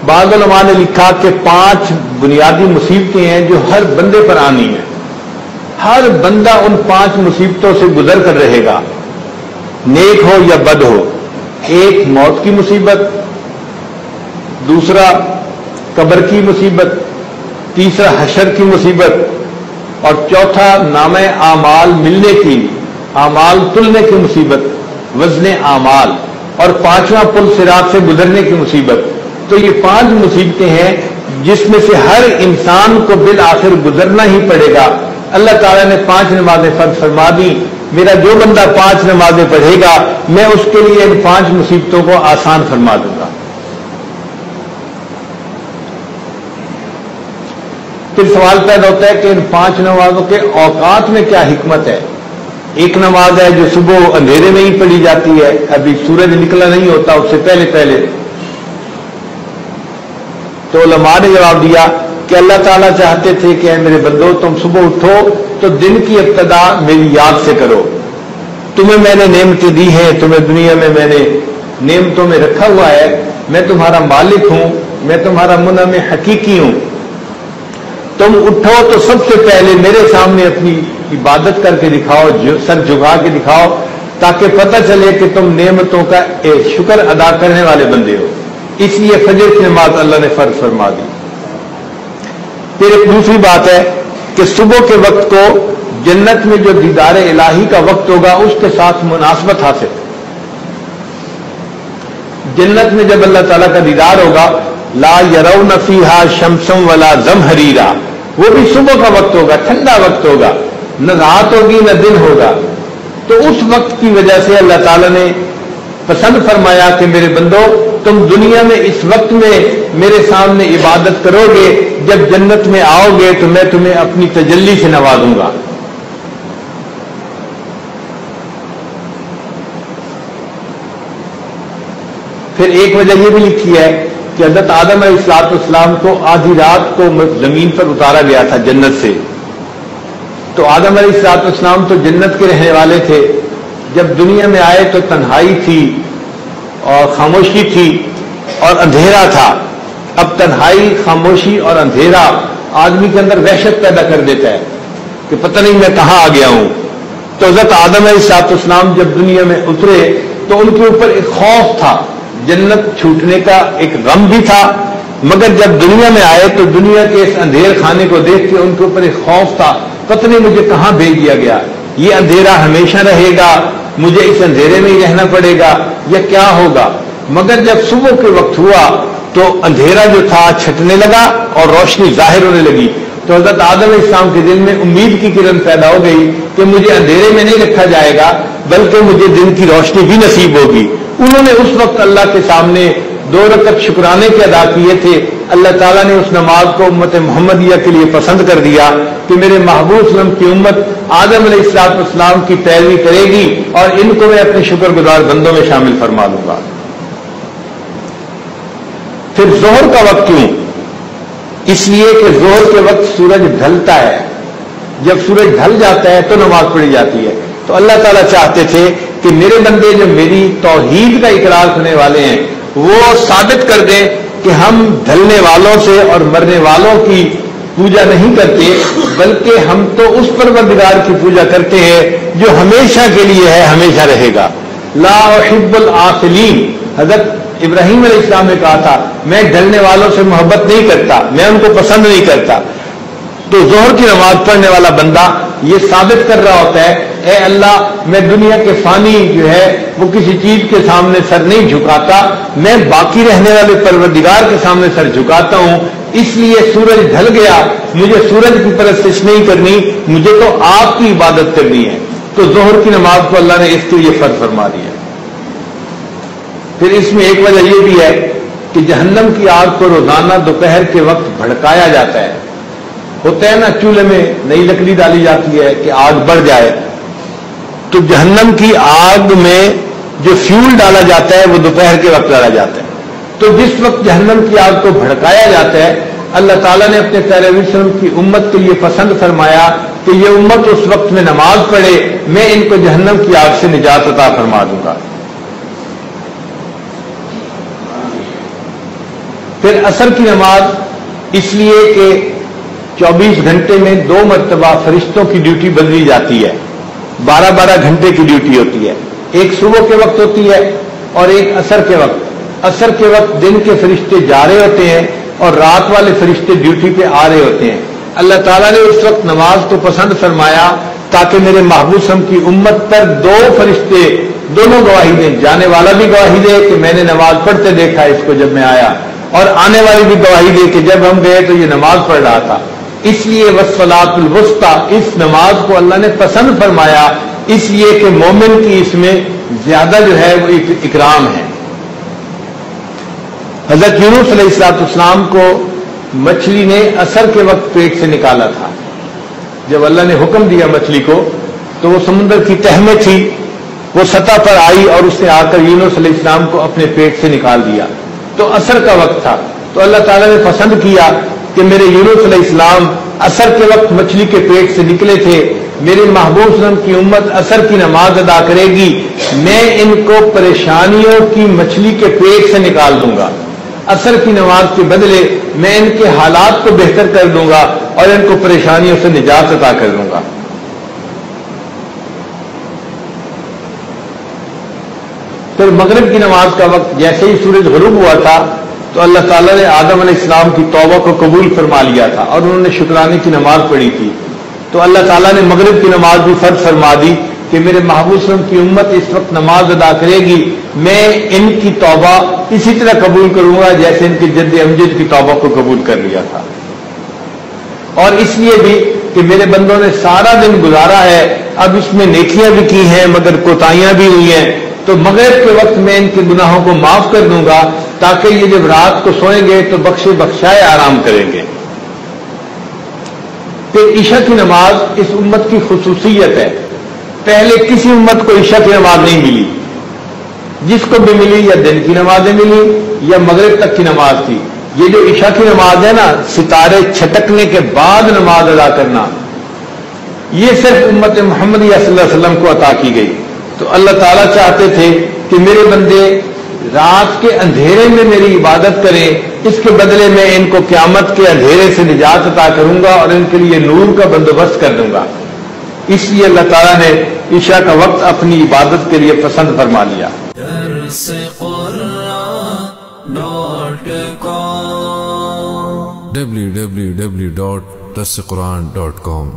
بعض علماء نے لکھا کہ 5 بنیادی مصیبتیں ہیں جو ہر بندے پر آنی ہیں. ہر بندہ ان 5 مصیبتوں سے گزر کر رہے گا، نیک ہو یا بد ہو. ایک موت کی مصیبت، دوسرا قبر کی مصیبت، تیسرا حشر کی مصیبت، اور چوتھا نامہ اعمال ملنے کی، اعمال تلنے کی مصیبت، وزن اعمال، اور 5واں پل صراط سے گزرنے کی مصیبت. تو یہ 5 مصیبتیں ہیں جس میں سے ہر انسان کو بالآخر گزرنا ہی پڑے گا. اللہ تعالیٰ نے 5 نمازیں فرض فرما دی. میرا جو بندہ 5 نمازیں پڑھے گا میں اس کے لیے ان 5 مصیبتوں کو آسان فرما دوں گا. پھر سوال پیدا ہوتا ہے کہ ان 5 نمازوں کے اوقات میں کیا حکمت ہے. ایک نماز ہے جو صبح اندھیرے میں ہی پڑھی جاتی ہے، ابھی سورج نکلا نہیں ہوتا، اس سے پہلے پہلے. تو علماء نے جواب دیا کہ اللہ تعالیٰ چاہتے تھے کہ اے میرے بندو تم صبح اٹھو تو دن کی ابتدا میری یاد سے کرو. تمہیں میں نے نعمتیں دی ہیں، تمہیں دنیا میں نے نعمتوں میں رکھا ہوا ہے، میں تمہارا مالک ہوں، میں تمہارا منعم حقیقی ہوں. تم اٹھو تو سب سے پہلے میرے سامنے اپنی عبادت کر کے دکھاؤ، سر جھکا کے دکھاؤ، تاکہ پتہ چلے کہ تم نعمتوں کا شکر ادا کرنے والے بندے ہو. اس لیے فجر کی نماز اللہ نے فرض فرما دی. پھر ایک دوسری بات ہے کہ صبح کے وقت کو جنت میں جو دیدار الہی کا وقت ہوگا اس کے ساتھ مناسبت حاصل. جنت میں جب اللہ تعالیٰ کا دیدار ہوگا، لا یرون فیہا شمسا ولا زمہریرا، وہ بھی صبح کا وقت ہوگا، ٹھنڈا وقت ہوگا، نہ رات ہوگی نہ دن ہوگا. تو اس وقت کی وجہ سے اللہ تعالیٰ نے پسند فرمایا کہ میرے بندو تم دنیا میں اس وقت میں میرے سامنے عبادت کرو گے، جب جنت میں آؤ گے تو میں تمہیں اپنی تجلی سے نوازوں گا. پھر ایک وجہ یہ بھی لکھی ہے کہ حضرت آدم علیہ السلام کو آدھی رات کو زمین پر اتارا گیا تھا جنت سے. تو آدم علیہ السلام تو جنت کے رہنے والے تھے، جب دنیا میں آئے تو تنہائی تھی اور خاموشی تھی اور اندھیرا تھا. اب تنہائی، خاموشی اور اندھیرا آدمی کے اندر وحشت پیدا کر دیتا ہے کہ پتہ نہیں میں کہاں آ گیا ہوں. تو حضرت آدم علیہ السلام جب دنیا میں اترے تو ان کے اوپر ایک خوف تھا، جنت چھوٹنے کا ایک غم بھی تھا، مگر جب دنیا میں آئے تو دنیا کے اس اندھیر خانے کو دیکھ کے ان کے اوپر ایک خوف تھا، پتہ نہیں مجھے کہاں بھیج دیا گیا، یہ اندھیرا ہمیشہ رہے گا، مجھے اس اندھیرے میں ہی رہنا پڑے گا یا کیا ہوگا. مگر جب صبح کے وقت ہوا تو اندھیرا جو تھا چھٹنے لگا اور روشنی ظاہر ہونے لگی. تو حضرت آدم علیہ السلام کے دل میں امید کی کرن پیدا ہو گئی کہ مجھے اندھیرے میں نہیں رکھا جائے گا بلکہ مجھے دن کی روشنی بھی نصیب ہوگی. انہوں نے اس وقت اللہ کے سامنے 2 رکعت شکرانے کے ادا کیے تھے. اللہ تعالیٰ نے اس نماز کو امت محمدیہ کے لیے پسند کر دیا کہ میرے محبوب صلی اللہ علیہ وسلم کی امت آدم علیہ السلام کی پیروی کرے گی اور ان کو میں اپنے شکر گزار بندوں میں شامل فرما دوں گا. پھر ظہر کا وقت کیوں؟ اس لیے کہ ظہر کے وقت سورج ڈھلتا ہے، جب سورج ڈھل جاتا ہے تو نماز پڑھی جاتی ہے. تو اللہ تعالیٰ چاہتے تھے کہ میرے بندے جو میری توحید کا اقرار کرنے والے ہیں وہ ثابت کر دیں کہ ہم ڈھلنے والوں سے اور مرنے والوں کی پوجا نہیں کرتے بلکہ ہم تو اس پروردگار کی پوجا کرتے ہیں جو ہمیشہ کے لیے ہے، ہمیشہ رہے گا. لا احب العاقلین، حضرت ابراہیم علیہ السلام نے کہا تھا میں ڈھلنے والوں سے محبت نہیں کرتا، میں ان کو پسند نہیں کرتا. تو ظہر کی نماز پڑھنے والا بندہ یہ ثابت کر رہا ہوتا ہے اے اللہ میں دنیا کے فانی جو ہے وہ کسی چیز کے سامنے سر نہیں جھکاتا، میں باقی رہنے والے پروردگار کے سامنے سر جھکاتا ہوں. اس لیے سورج ڈھل گیا، مجھے سورج کی پرستش نہیں کرنی، مجھے تو آپ کی عبادت کرنی ہے. تو ظہر کی نماز کو اللہ نے اس کے لیے فرض فرما دیا. پھر اس میں ایک وجہ یہ بھی ہے کہ جہنم کی آگ کو روزانہ دوپہر کے وقت بھڑکایا جاتا ہے. ہوتا ہے نا چولہے میں نئی لکڑی ڈالی جاتی ہے کہ آگ بڑھ جائے، تو جہنم کی آگ میں جو فیول ڈالا جاتا ہے وہ دوپہر کے وقت ڈالا جاتا ہے. تو جس وقت جہنم کی آگ کو بھڑکایا جاتا ہے اللہ تعالیٰ نے اپنے پیارے نبی صلی اللہ علیہ وسلم کی امت کے لیے پسند فرمایا کہ یہ امت اس وقت میں نماز پڑھے، میں ان کو جہنم کی آگ سے نجات عطا فرما دوں گا. پھر عصر کی نماز اس لیے کہ 24 گھنٹے میں 2 مرتبہ فرشتوں کی ڈیوٹی بدلی جاتی ہے، 12 گھنٹے کی ڈیوٹی ہوتی ہے، ایک صبح کے وقت ہوتی ہے اور ایک عصر کے وقت۔ عصر کے وقت دن کے فرشتے جا رہے ہوتے ہیں اور رات والے فرشتے ڈیوٹی پہ آ رہے ہوتے ہیں۔ اللہ تعالیٰ نے اس وقت نماز کو پسند فرمایا تاکہ میرے محبوب صلی اللہ علیہ وسلم کی امت پر 2 فرشتے دونوں گواہی دیں، جانے والا بھی گواہی دے کہ میں نے نماز پڑھتے دیکھا اس کو جب میں آیا، اور آنے والی بھی گواہی دے کہ جب ہم گئے تو یہ نماز پڑھ رہا تھا۔ اس لیے والصلاۃ الوسطیٰ، اس نماز کو اللہ نے پسند فرمایا اس لیے کہ مومن کی اس میں زیادہ جو ہے وہ اکرام ہے۔ حضرت یونس علیہ السلام کو مچھلی نے عصر کے وقت پیٹ سے نکالا تھا۔ جب اللہ نے حکم دیا مچھلی کو تو وہ سمندر کی تہ میں تھی، وہ سطح پر آئی اور اس نے آ کر یونس علیہ السلام کو اپنے پیٹ سے نکال دیا، تو عصر کا وقت تھا۔ تو اللہ تعالیٰ نے پسند کیا کہ میرے یونس علیہ السلام عصر کے وقت مچھلی کے پیٹ سے نکلے تھے، میرے محبوب صلی اللہ علیہ وسلم کی امت عصر کی نماز ادا کرے گی، میں ان کو پریشانیوں کی مچھلی کے پیٹ سے نکال دوں گا، عصر کی نماز کے بدلے میں ان کے حالات کو بہتر کر دوں گا اور ان کو پریشانیوں سے نجات عطا کر دوں گا۔ پھر مغرب کی نماز کا وقت جیسے ہی سورج غروب ہوا تھا تو اللہ تعالیٰ نے آدم علیہ السلام کی توبہ کو قبول فرما لیا تھا اور انہوں نے شکرانے کی نماز پڑھی تھی، تو اللہ تعالیٰ نے مغرب کی نماز بھی فرض فرما دی کہ میرے محبوب صلی اللہ علیہ وسلم کی امت اس وقت نماز ادا کرے گی، میں ان کی توبہ اسی طرح قبول کروں گا جیسے ان کے جد امجد کی توبہ کو قبول کر لیا تھا۔ اور اس لیے بھی کہ میرے بندوں نے سارا دن گزارا ہے، اب اس میں نیکیاں بھی کی ہیں مگر کوتاہیاں بھی ہوئی ہیں، تو مغرب کے وقت میں ان کے گناہوں کو معاف کر دوں گا تاکہ یہ جب رات کو سوئیں گے تو بخشے بخشائے آرام کریں گے۔ پھر عشاء کی نماز اس امت کی خصوصیت ہے، پہلے کسی امت کو عشاء کی نماز نہیں ملی، جس کو بھی ملی یا دن کی نمازیں ملی یا مغرب تک کی نماز تھی۔ یہ جو عشاء کی نماز ہے نا، ستارے چھٹکنے کے بعد نماز ادا کرنا، یہ صرف امت محمدیہ صلی اللہ علیہ وسلم کو عطا کی گئی۔ تو اللہ تعالیٰ چاہتے تھے کہ میرے بندے رات کے اندھیرے میں میری عبادت کریں، اس کے بدلے میں ان کو قیامت کے اندھیرے سے نجات عطا کروں گا اور ان کے لیے نور کا بندوبست کر دوں گا۔ اس لیے اللہ تعالیٰ نے عشاء کا وقت اپنی عبادت کے لیے پسند فرما لیا۔ www.darsequran.com